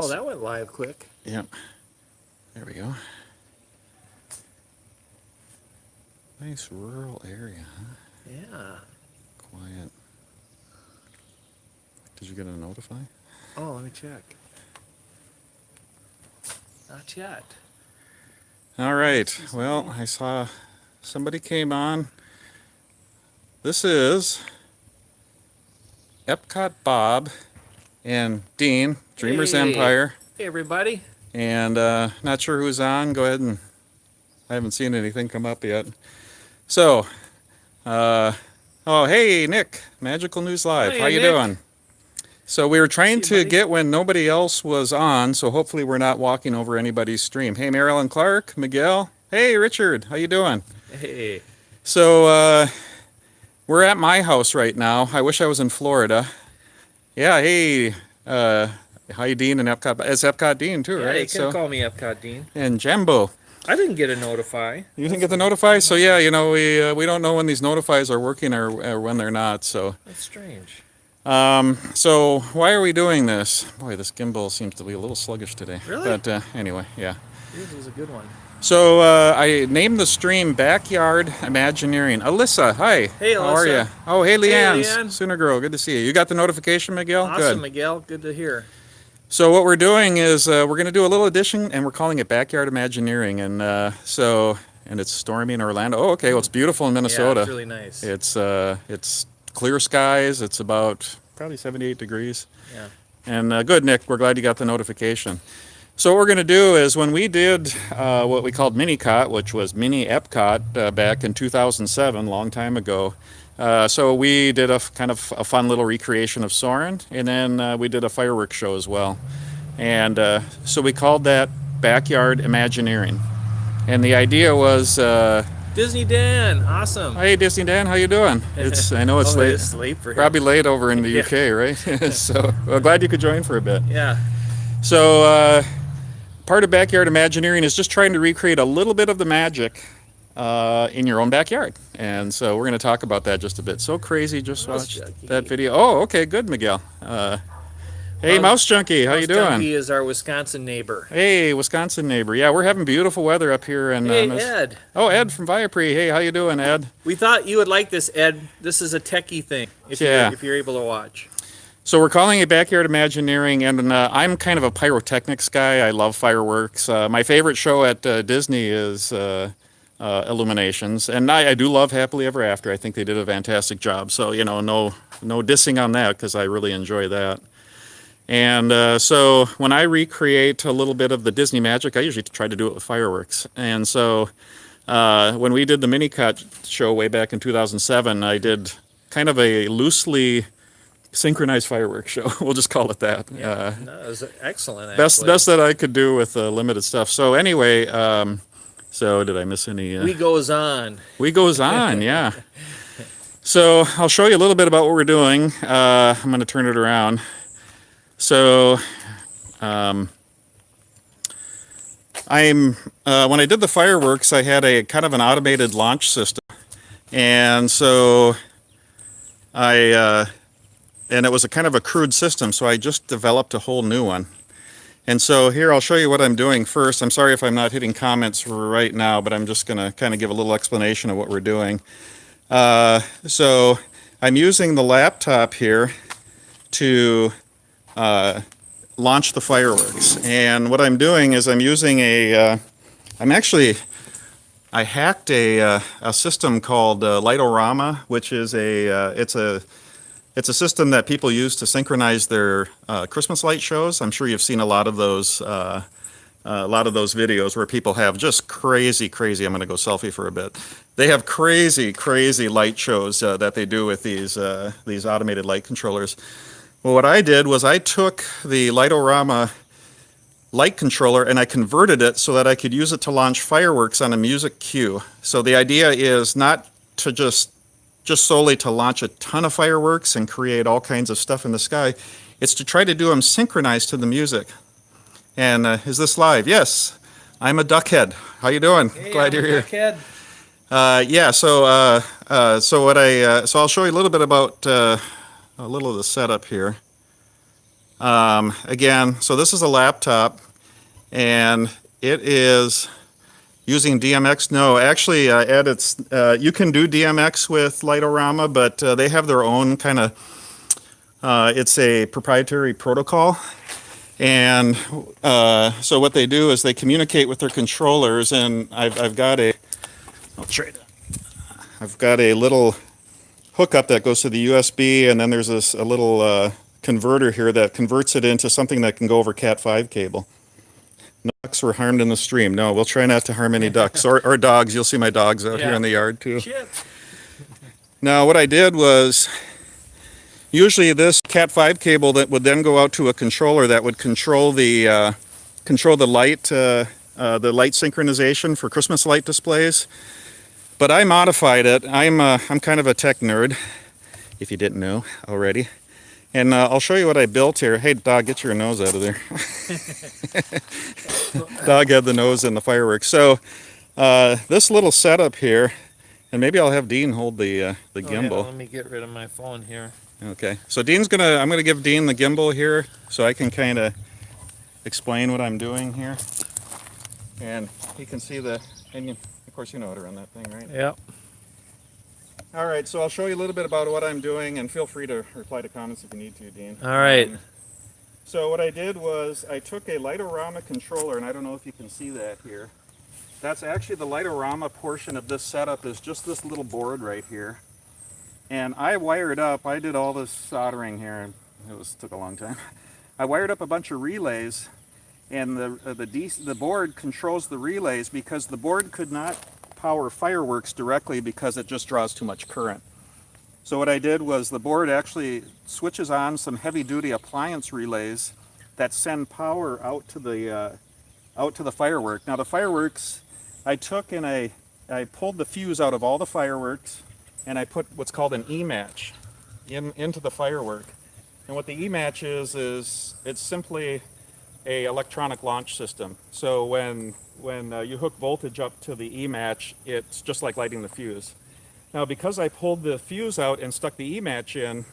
Oh, that went live quick. Yep. There we go. Nice rural area, huh? Yeah. Quiet. Did you get a notify? Oh, let me check. Not yet. All right. Well, I saw somebody came on. This is Epcot Bob and Dean, Dreamers Hey. Empire. Hey, everybody. And not sure who's on. Go ahead and I haven't seen anything come up yet. So, oh, hey, Nick, Magical News Live. Hiya, How you Nick. doing? So we were trying See you, to buddy. get when nobody else was on, so hopefully we're not walking over anybody's stream. Hey, Marilyn Clark, Miguel. Hey, Richard, how you doing? Hey. So we're at my house right now. I wish I was in Florida. Yeah, hey, hi, Dean and Epcot. It's Epcot Dean too, Yeah, right? you can call me Epcot Dean. And Jambo. I didn't get a notify. You didn't get the notify? So yeah, you know, we don't know when these notifies are working or when they're not. So That's strange. so why are we doing this? Boy, this gimbal seems to be a little sluggish today. Really? But anyway, yeah. This was a good one. So I named the stream Backyard Imagineering. Alyssa, hi. Hey, How are Alyssa. you? Oh, hey, Leanne. Leanne. Sooner Girl, good to see you. You got the notification, Miguel? Awesome, Good. Miguel. Good to hear. So what we're doing is we're going to do a little addition, and we're calling it Backyard Imagineering. And and it's stormy in Orlando. Oh, okay. Well, it's beautiful in Minnesota. Yeah, it's really nice. It's clear skies. It's about probably 78 degrees. Yeah. And good, Nick. We're glad you got the notification. So what we're going to do is when we did what we called Minicot, which was Mini Epcot back in 2007, long time ago. So we did a kind of a fun little recreation of Soarin', and then we did a fireworks show as well. And so we called that Backyard Imagineering. And the idea was, Disney Dan, awesome. hey Disney Dan, how you doing? I know it's late. It's late for him. Probably late over in the Yeah. UK, right? So well, glad you could join for a bit. Yeah. So part of Backyard Imagineering is just trying to recreate a little bit of the magic in your own backyard. And so we're going to talk about that just a bit. So crazy, just Mouse watched Junkie. that video. Oh, okay, good, Miguel. Hey, Mouse Junkie, how you doing? Junkie is our Wisconsin neighbor. Hey, Wisconsin neighbor. Yeah, we're having beautiful weather up here. And Hey, Ed. Oh, Ed from Viapre. Hey, how you doing, Ed? We thought you would like this, Ed. This is a techie thing, if you're able to watch. So we're calling it Backyard Imagineering, and I'm kind of a pyrotechnics guy. I love fireworks. My favorite show at Disney is Illuminations, and I do love Happily Ever After. I think they did a fantastic job. So you know, no dissing on that because I really enjoy that. And so when I recreate a little bit of the Disney magic, I usually try to do it with fireworks. And so when we did the Mini-Cut show way back in 2007, I did kind of a loosely synchronized fireworks show. We'll just call it that. Yeah, no, it was excellent. Best Actually. that I could do with limited stuff. So anyway, so did I miss any? We goes on. We goes on, yeah. So I'll show you a little bit about what we're doing. I'm going to turn it around. So when I did the fireworks, I had a kind of an automated launch system, and so and it was a kind of a crude system, so I just developed a whole new one. And so here I'll show you what I'm doing first. I'm sorry if I'm not hitting comments right now, but I'm just going to kind of give a little explanation of what we're doing. So I'm using the laptop here to launch the fireworks. And what I'm doing is I'm using I hacked a system called Lightorama, which is it's a system that people use to synchronize their Christmas light shows. I'm sure you've seen a lot of those videos where people have just crazy. I'm going to go selfie for a bit. They have crazy light shows that they do with these automated light controllers. Well, what I did was I took the Lightorama light controller and I converted it so that I could use it to launch fireworks on a music cue. So the idea is not to just solely to launch a ton of fireworks and create all kinds of stuff in the sky. It's to try to do them synchronized to the music. And is this live? Yes. I'm a duckhead. How you doing? Hey, Glad you're here. Duckhead. Yeah. So I'll show you a little bit about a little of the setup here. Again, so this is a laptop, and it is using DMX. No, actually, Ed, you can do DMX with Lightorama, but they have their own kind of. It's a proprietary protocol, and so what they do is they communicate with their controllers, and I've got a. I'll trade it. I've got a little hookup that goes to the USB, and then there's a little converter here that converts it into something that can go over Cat5 cable. No ducks were harmed in the stream. No, we'll try not to harm any ducks or dogs. You'll see my dogs out here in the yard too. Shit. Now what I did was, usually this Cat5 cable that would then go out to a controller that would control the light synchronization for Christmas light displays. But I modified it. I'm kind of a tech nerd, if you didn't know already. And I'll show you what I built here. Hey, dog, get your nose out of there. Dog had the nose in the fireworks. So this little setup here, and maybe I'll have Dean hold the gimbal. Yeah, let me get rid of my phone here. Okay. So I'm gonna give Dean the gimbal here, so I can kind of explain what I'm doing here, and he can see of course you know how to run that thing, right? Yep. All right, so I'll show you a little bit about what I'm doing, and feel free to reply to comments if you need to, Dean. All right. So what I did was I took a Lightorama controller, and I don't know if you can see that here. That's actually the Lightorama portion of this setup is just this little board right here. And I wired up, I did all this soldering here, and took a long time. I wired up a bunch of relays, and the board controls the relays because the board could not power fireworks directly because it just draws too much current. So what I did was the board actually switches on some heavy-duty appliance relays that send power out to the firework. Now the fireworks, I took and I pulled the fuse out of all the fireworks, and I put what's called an E-match into the firework. And what the E-match is it's simply a electronic launch system. So when you hook voltage up to the E-match, it's just like lighting the fuse. Now because I pulled the fuse out and stuck the E-match in,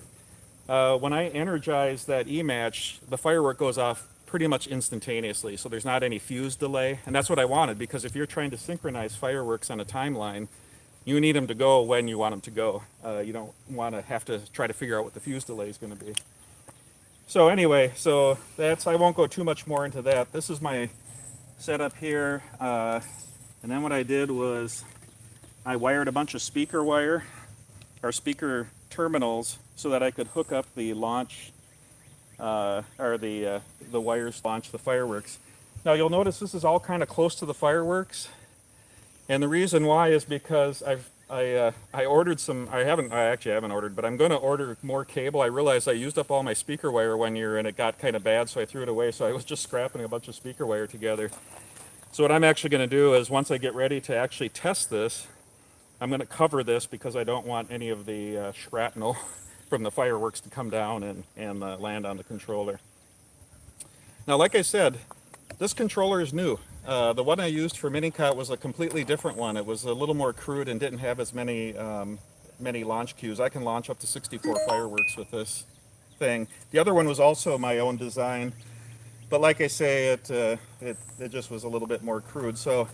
when I energize that E-match, the firework goes off pretty much instantaneously, so there's not any fuse delay, and that's what I wanted, because if you're trying to synchronize fireworks on a timeline, you need them to go when you want them to go. You don't want to have to try to figure out what the fuse delay is going to be. So anyway, I won't go too much more into that. This is my setup here, and then what I did was I wired a bunch of speaker terminals so that I could hook up the launch, the wires to launch the fireworks. Now you'll notice this is all kind of close to the fireworks, and the reason why is because I ordered some. I actually haven't ordered, but I'm going to order more cable. I realized I used up all my speaker wire one year and it got kind of bad, so I threw it away. So I was just scrapping a bunch of speaker wire together. So what I'm actually going to do is, once I get ready to actually test this, I'm going to cover this because I don't want any of the shrapnel from the fireworks to come down and land on the controller. Now, like I said, this controller is new. The one I used for Minicot was a completely different one. It was a little more crude and didn't have as many launch cues. I can launch up to 64 fireworks with this thing. The other one was also my own design, but like I say, it just was a little bit more crude. So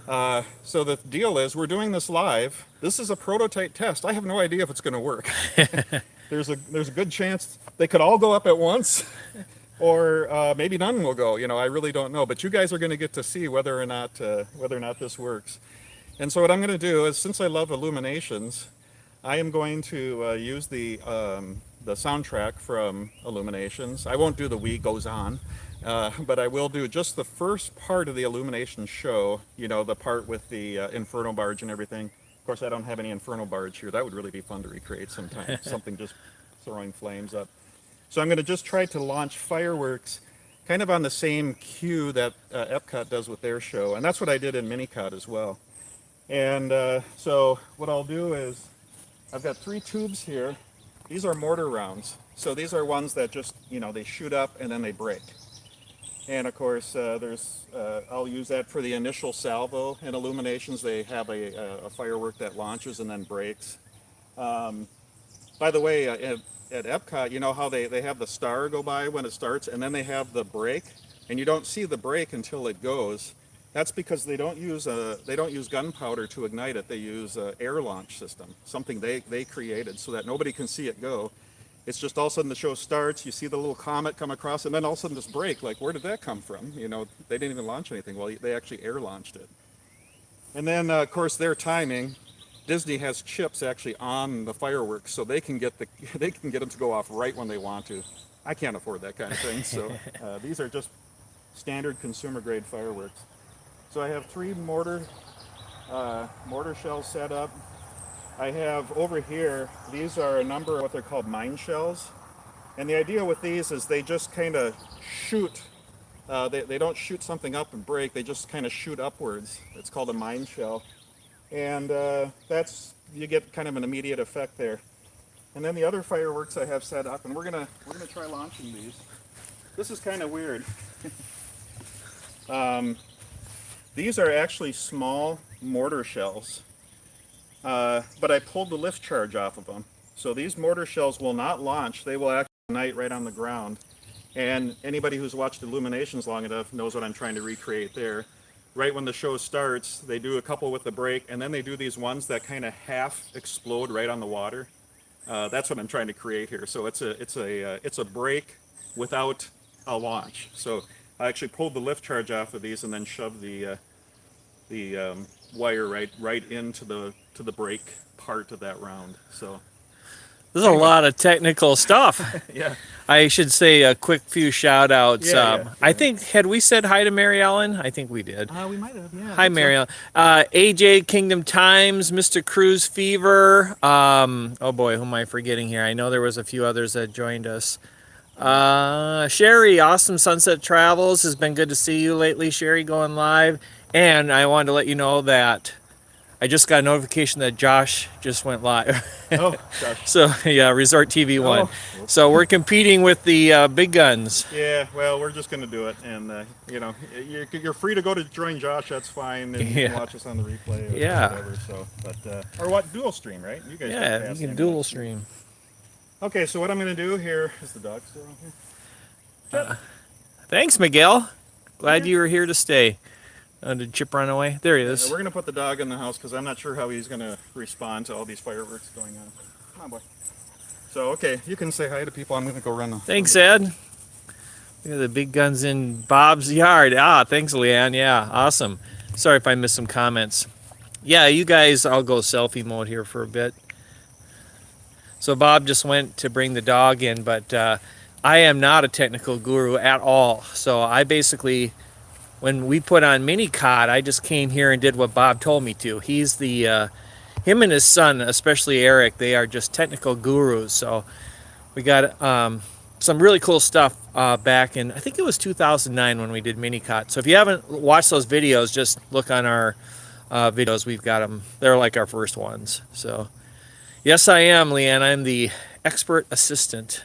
the deal is, we're doing this live. This is a prototype test. I have no idea if it's going to work. There's a good chance they could all go up at once. Or maybe none will go. I really don't know. But you guys are going to get to see whether or not this works. And so what I'm going to do is, since I love Illuminations, I am going to use the soundtrack from Illuminations. I won't do the "We Goes On," but I will do just the first part of the Illuminations show. The part with the Inferno Barge and everything. Of course, I don't have any Inferno Barge here. That would really be fun to recreate sometime. Something just throwing flames up. So I'm going to just try to launch fireworks kind of on the same cue that Epcot does with their show. And that's what I did in Minicot as well. And so what I'll do is, I've got 3 tubes here. These are mortar rounds. So these are ones that just, they shoot up and then they break. And of course, I'll use that for the initial salvo. In Illuminations, they have a firework that launches and then breaks. By the way, at Epcot, you know how they have the star go by when it starts, and then they have the break, and you don't see the break until it goes. That's because they don't use gunpowder to ignite it. They use an air launch system, something they created so that nobody can see it go. It's just all of a sudden the show starts, you see the little comet come across, and then all of a sudden this break, like where did that come from? You know, they didn't even launch anything. Well, they actually air launched it. And then, of course, their timing. Disney has chips actually on the fireworks, so they can get them to go off right when they want to. I can't afford that kind of thing, so these are just standard consumer grade fireworks. So I have 3 mortar shells set up. I have over here, these are a number of what they're called mine shells. And the idea with these is they just kind of shoot, they don't shoot something up and break, they just kind of shoot upwards. It's called a mine shell. And you get kind of an immediate effect there. And then the other fireworks I have set up, and we're gonna try launching these. This is kind of weird. These are actually small mortar shells. But I pulled the lift charge off of them. So these mortar shells will not launch. They will actually ignite right on the ground. And anybody who's watched Illuminations long enough knows what I'm trying to recreate there. Right when the show starts, they do a couple with the break, and then they do these ones that kind of half explode right on the water. That's what I'm trying to create here. So it's a break without a launch. So I actually pulled the lift charge off of these and then shoved the wire right into the brake part of that round. So there's a lot of technical stuff. yeah, I should say a quick few shout outs. Yeah. I think, had we said hi to Mary Ellen? I think we did. we might have. Yeah. Hi, Mary Ellen. AJ, Kingdom Times, Mr. Cruise Fever. Oh boy, who am I forgetting here? I know there was a few others that joined us. Sherry, Awesome Sunset Travels. Has been good to see you lately, Sherry, going live. And I wanted to let you know that I just got a notification that Josh just went live. Oh, gosh. So, yeah, Resort TV 1. Oh. So we're competing with the big guns. Yeah, well, we're just going to do it. And, you know, you're free to go to join Josh. That's fine. And you can watch us on the replay or whatever. So, but, or what, dual stream, right? You guys Yeah, you can dual stream. Okay, so what I'm going to do here is the dog still here. Thanks, Miguel. Glad you were here to stay. Did Chip run away? There he is. We're going to put the dog in the house because I'm not sure how he's going to respond to all these fireworks going on. Come on, boy. So, okay, you can say hi to people. I'm going to go run. Thanks, Ed. Look at the big guns in Bob's yard. Thanks, Leanne. Yeah, awesome. Sorry if I missed some comments. Yeah, you guys, I'll go selfie mode here for a bit. So Bob just went to bring the dog in, but I am not a technical guru at all. So I basically, when we put on mini cod, I just came here and did what Bob told me to. He's the, him and his son, especially Eric, they are just technical gurus. So we got some really cool stuff back in, I think it was 2009 when we did mini cod. So if you haven't watched those videos, just look on our videos. We've got them. They're like our first ones. So yes, I am, Leanne. I'm the expert assistant.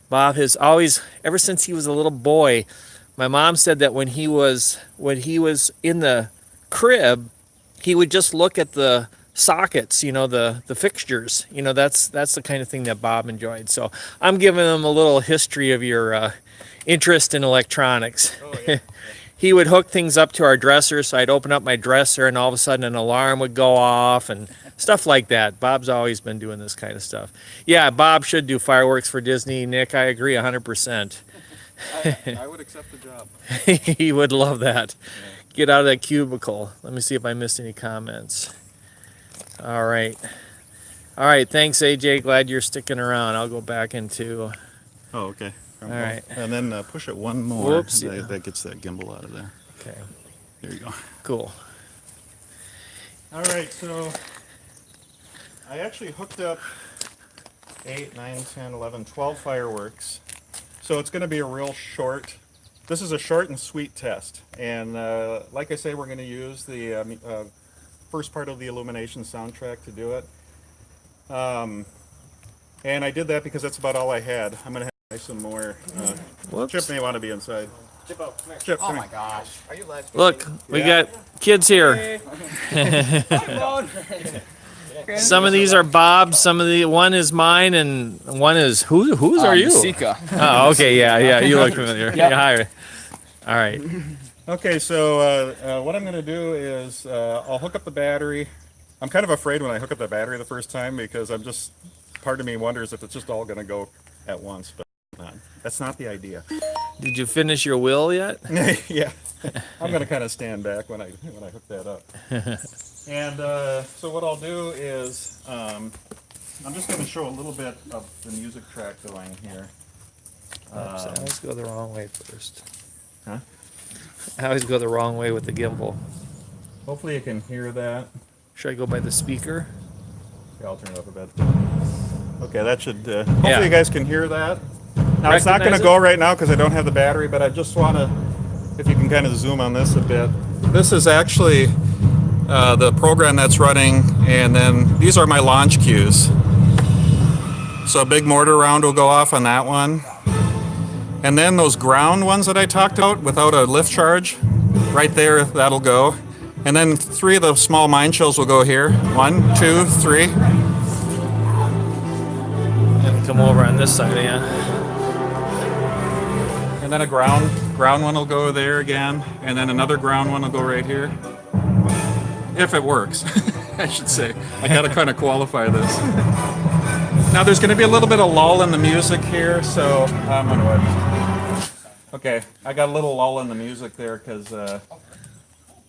Bob has always, ever since he was a little boy, my mom said that when he was in the crib, he would just look at the sockets, you know, the fixtures. You know, that's the kind of thing that Bob enjoyed. So I'm giving him a little history of your interest in electronics. Oh, yeah. He would hook things up to our dresser, so I'd open up my dresser and all of a sudden an alarm would go off and stuff like that. Bob's always been doing this kind of stuff. Yeah, Bob should do fireworks for Disney. Nick, I agree 100%. I would accept the job. He would love that. Yeah. Get out of that cubicle. Let me see if I missed any comments. All right. All right, thanks, AJ. Glad you're sticking around. I'll go back into... Oh, okay. All right. And then push it one more. Whoops. That gets that gimbal out of there. Okay. There you go. Cool. All right, so I actually hooked up 8, 9, 10, 11, 12 fireworks. So it's going to be a real short, this is a short and sweet test. And like I say, we're going to use the first part of the Illumination soundtrack to do it. And I did that because that's about all I had. I'm going to have some more. Whoops. Chip may want to be inside. Chip, come here. Chip, oh come my here. gosh. Are you live? Look, we Yeah. got kids here. Some of these are Bob's. Some of the one is mine, and one is whose are you? Sika. Oh, okay, yeah. You look familiar. Yeah. Yeah, hi. All right. Okay, so what I'm going to do is I'll hook up the battery. I'm kind of afraid when I hook up the battery the first time because part of me wonders if it's just all going to go at once, but that's not the idea. Did you finish your will yet? Yeah, I'm going to kind of stand back when I hook that up. And so what I'll do is I'm just going to show a little bit of the music track going here. Oops, I always go the wrong way first. Huh? I always go the wrong way with the gimbal. Hopefully you can hear that. Should I go by the speaker? Yeah, I'll turn it up a bit. Okay, that should. Hopefully you guys can hear that. Now it's not going Recognize to go right now because I don't have the battery, but I just want to, if you can kind of zoom on this a bit. This is actually the program that's running, and then these are my launch cues. So a big mortar round will go off on that one. And then those ground ones that I talked about without a lift charge, right there, that'll go. And then 3 of the small mine shells will go here. 1, 2, 3. And come over on this side, yeah. And then a ground one will go there again. And then another ground one will go right here. If it works, I should say. I gotta kind of qualify this. Now there's gonna be a little bit of lull in the music here, so I'm gonna okay, I got a little lull in the music there because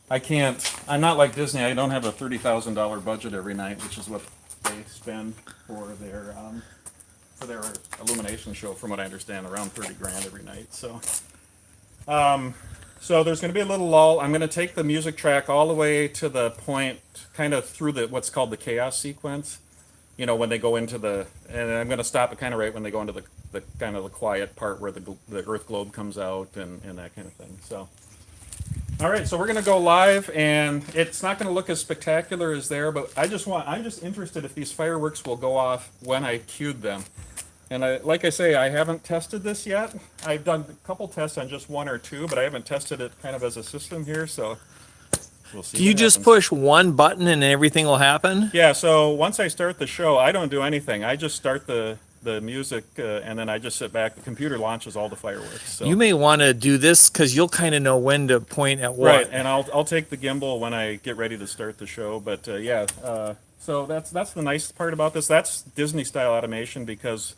I'm not like Disney. I don't have a $30,000 budget every night, which is what they spend for their illumination show, from what I understand, around 30 grand every night. So so there's going to be a little lull. I'm going to take the music track all the way to the point, kind of through what's called the chaos sequence. You know, when they go into and I'm going to stop it kind of right when they go into the kind of the quiet part where the Earth globe comes out and that kind of thing. So, all right, so we're going to go live, and it's not going to look as spectacular as there, but I'm just interested if these fireworks will go off when I cued them. And like I say, I haven't tested this yet. I've done a couple tests on just 1 or 2, but I haven't tested it kind of as a system here, so we'll see. Do you just push one button and everything will happen? Yeah, so once I start the show, I don't do anything. I just start the music, and then I just sit back. The computer launches all the fireworks. So. You may want to do this because you'll kind of know when to point at what. Right, and I'll take the gimbal when I get ready to start the show. But so that's the nice part about this. That's Disney style automation because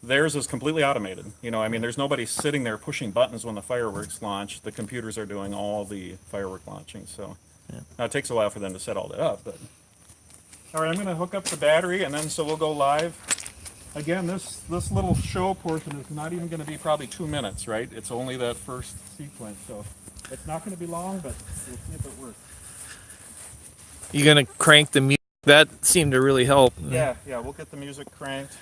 theirs is completely automated. You know, I mean, there's nobody sitting there pushing buttons when the fireworks launch. The computers are doing all the firework launching. So now it takes a while for them to set all that up. But all right, I'm going to hook up the battery, and then so we'll go live. Again, this little show portion is not even going to be probably 2 minutes, right? It's only that first sequence, so it's not going to be long, but we'll see if it works. You gonna crank the music? That seemed to really help. Yeah, we'll get the music cranked.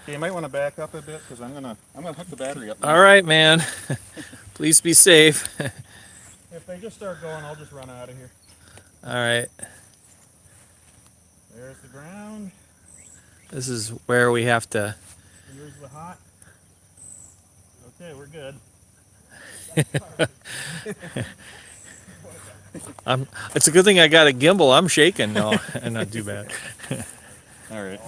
Okay, you might want to back up a bit because I'm gonna hook the battery up now. All right, man. Please be safe. If they just start going, I'll just run out of here. All right. There's the ground. This is where we have to. Here's the hot. Okay, we're good. It's a good thing I got a gimbal. I'm shaking. No, not too bad. All right.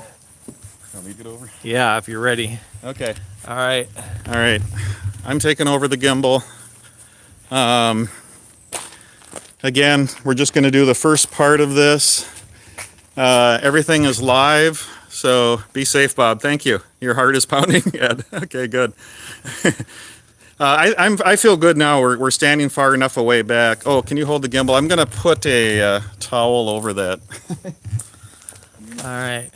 Want me to get over? Yeah, if you're ready. Okay. All right. All right. I'm taking over the gimbal. Again, we're just going to do the first part of this. Everything is live, so be safe, Bob. Thank you. Your heart is pounding. Ed. Okay, good. I feel good now. We're standing far enough away back. Oh, can you hold the gimbal? I'm going to put a towel over that. All right.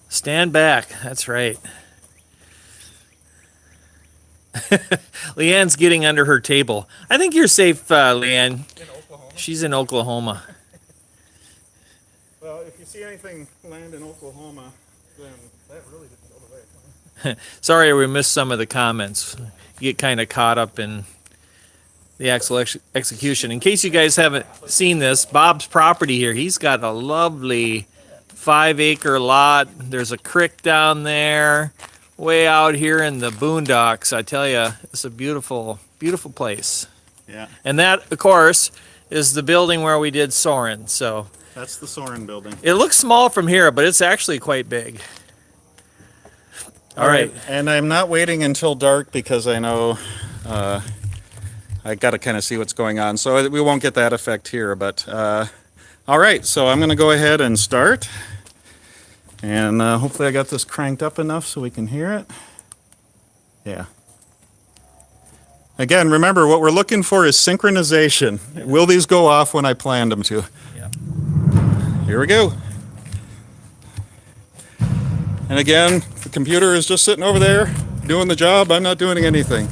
Stand back. That's right. Leanne's getting under her table. I think you're safe, Leanne. In Oklahoma? She's in Oklahoma. Well, if you see anything land in Oklahoma, then that really didn't go the way it planned. Sorry, we missed some of the comments. You get kind of caught up in the actual execution. In case you guys haven't seen this, Bob's property here, he's got a lovely 5-acre lot. There's a creek down there, way out here in the boondocks. I tell you, it's a beautiful, beautiful place. Yeah. And that, of course, is the building where we did Soren. So That's the Soren building. It looks small from here, but it's actually quite big. All right. And I'm not waiting until dark because I know I got to kind of see what's going on. So we won't get that effect here. But all right, so I'm going to go ahead and start. And hopefully I got this cranked up enough so we can hear it. Yeah. Again, remember what we're looking for is synchronization. Will these go off when I planned them to? Yeah. Here we go. And again, the computer is just sitting over there doing the job. I'm not doing anything.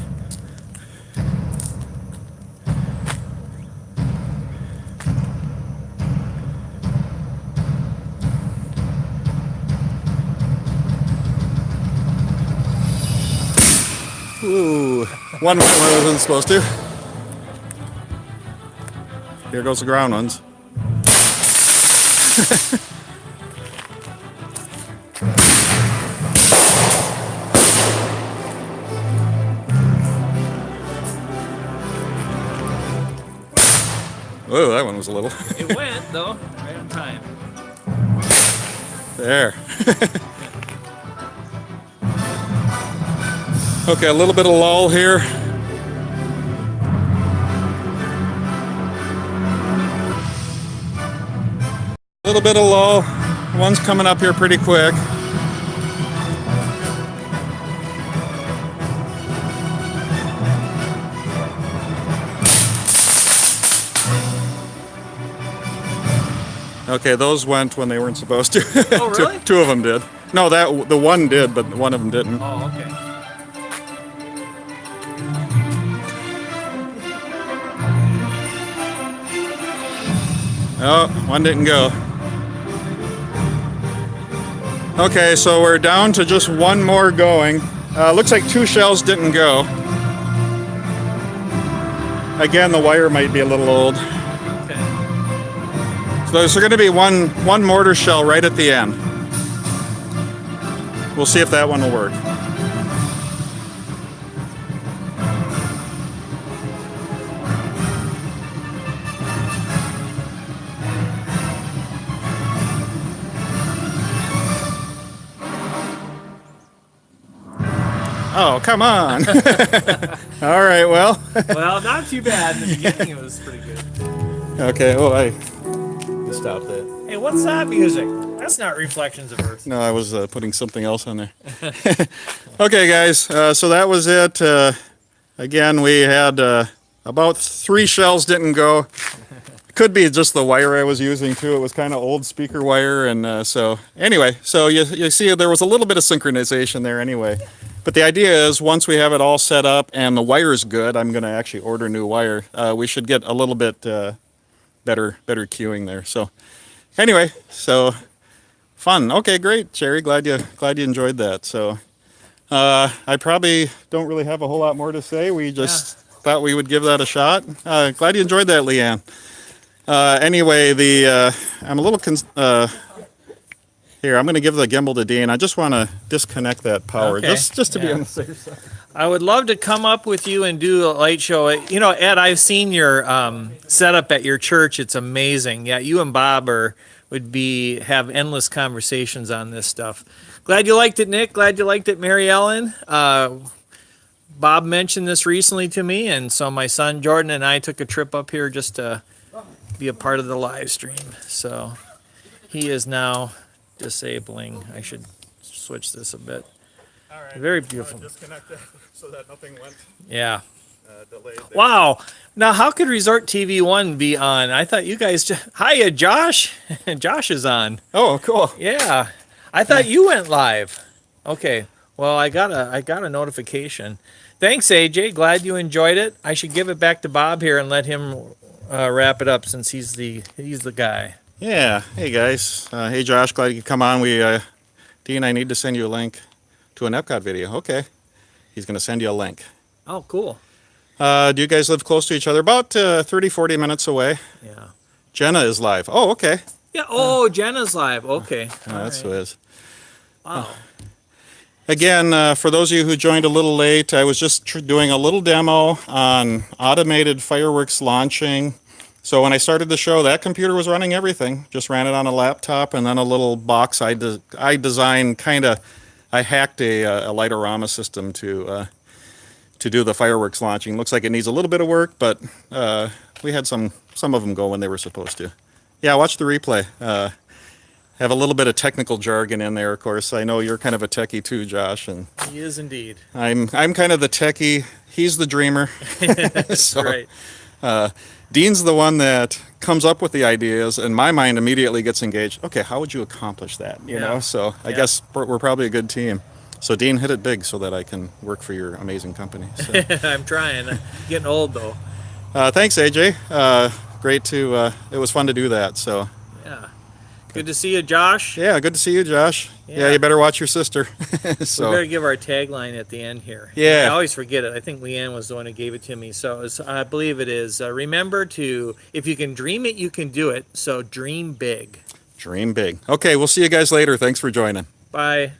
Ooh, one went where I wasn't supposed to. Here goes the ground ones. Whoa, that one was a little. It went, though, right on time. There. Okay, a little bit of lull here. A little bit of lull. One's coming up here pretty quick. Okay, those went when they weren't supposed to. Oh, really? Two of them did. No, the one did, but one of them didn't. Oh, okay. Oh, one didn't go. Okay, so we're down to just one more going. Looks like 2 shells didn't go. Again, the wire might be a little old. Okay. So there's going to be one mortar shell right at the end. We'll see if that one will work. Oh, come on. All right, well. Well, not too bad. In the beginning, it was pretty good. Okay, well, I stopped that. Hey, what's that music? That's not Reflections of Earth. No, I was putting something else on there. Okay, guys, so that was it. Again, we had about 3 shells didn't go. Could be just the wire I was using, too. It was kind of old speaker wire. And so anyway, so you see there was a little bit of synchronization there anyway. But the idea is once we have it all set up and the wire's good, I'm going to actually order new wire. We should get a little bit better cueing there. So anyway, so fun. Okay, great, Jerry. Glad you enjoyed that. So I probably don't really have a whole lot more to say. We just thought we would give that a shot. Glad you enjoyed that, Leanne. Anyway, I'm a little here. I'm going to give the gimbal to Dean. I just want to disconnect that power, Okay. just to be on the safe side. I would love to come up with you and do a light show. You know, Ed, I've seen your setup at your church. It's amazing. Yeah, you and Bob would have endless conversations on this stuff. Glad you liked it, Nick. Glad you liked it, Mary Ellen. Bob mentioned this recently to me, and so my son Jordan and I took a trip up here just to be a part of the live stream. So he is now disabling. I should switch this a bit. All right. Very beautiful. Disconnect that so that nothing went Yeah. delayed. There. Wow. Now, how could Resort TV 1 be on? I thought you guys Hiya, Josh. Josh is on. Oh, cool. Yeah. I thought you went live. Okay. Well, I got a notification. Thanks, AJ. Glad you enjoyed it. I should give it back to Bob here and let him wrap it up since he's the guy. Yeah. Hey, guys. Hey, Josh. Glad you could come on. Dean, I need to send you a link to an Epcot video. Okay. He's going to send you a link. Oh, cool. Do you guys live close to each other? About 30, 40 minutes away. Yeah. Jenna is live. Oh, okay. Yeah. Oh, Jenna's live. Okay. That's who it is. Wow. Again, for those of you who joined a little late, I was just doing a little demo on automated fireworks launching. So when I started the show, that computer was running everything. Just ran it on a laptop and then a little box I designed kind of. I hacked a lightorama system to do the fireworks launching. Looks like it needs a little bit of work, but we had some of them go when they were supposed to. Yeah, watch the replay. Have a little bit of technical jargon in there, of course. I know you're kind of a techie too, Josh, and He is indeed. I'm kind of the techie. He's the dreamer. That's So, right. Dean's the one that comes up with the ideas, and my mind immediately gets engaged. Okay, how would you accomplish that? You Yeah. know, so I Yeah. guess we're probably a good team. So Dean, hit it big so that I can work for your amazing company. So, I'm trying. Getting old though. thanks, AJ. Great to. It was fun to do that. So Yeah. Good to see you, Josh. yeah, good to see you, Josh. Yeah, Yeah. you better watch your sister. We So better give our tagline at the end here. Yeah. I always forget it. I think Leanne was the one who gave it to me. So I believe it is. Remember to, if you can dream it, you can do it. So dream big. dream big. Okay, we'll see you guys later. Thanks for joining. Bye.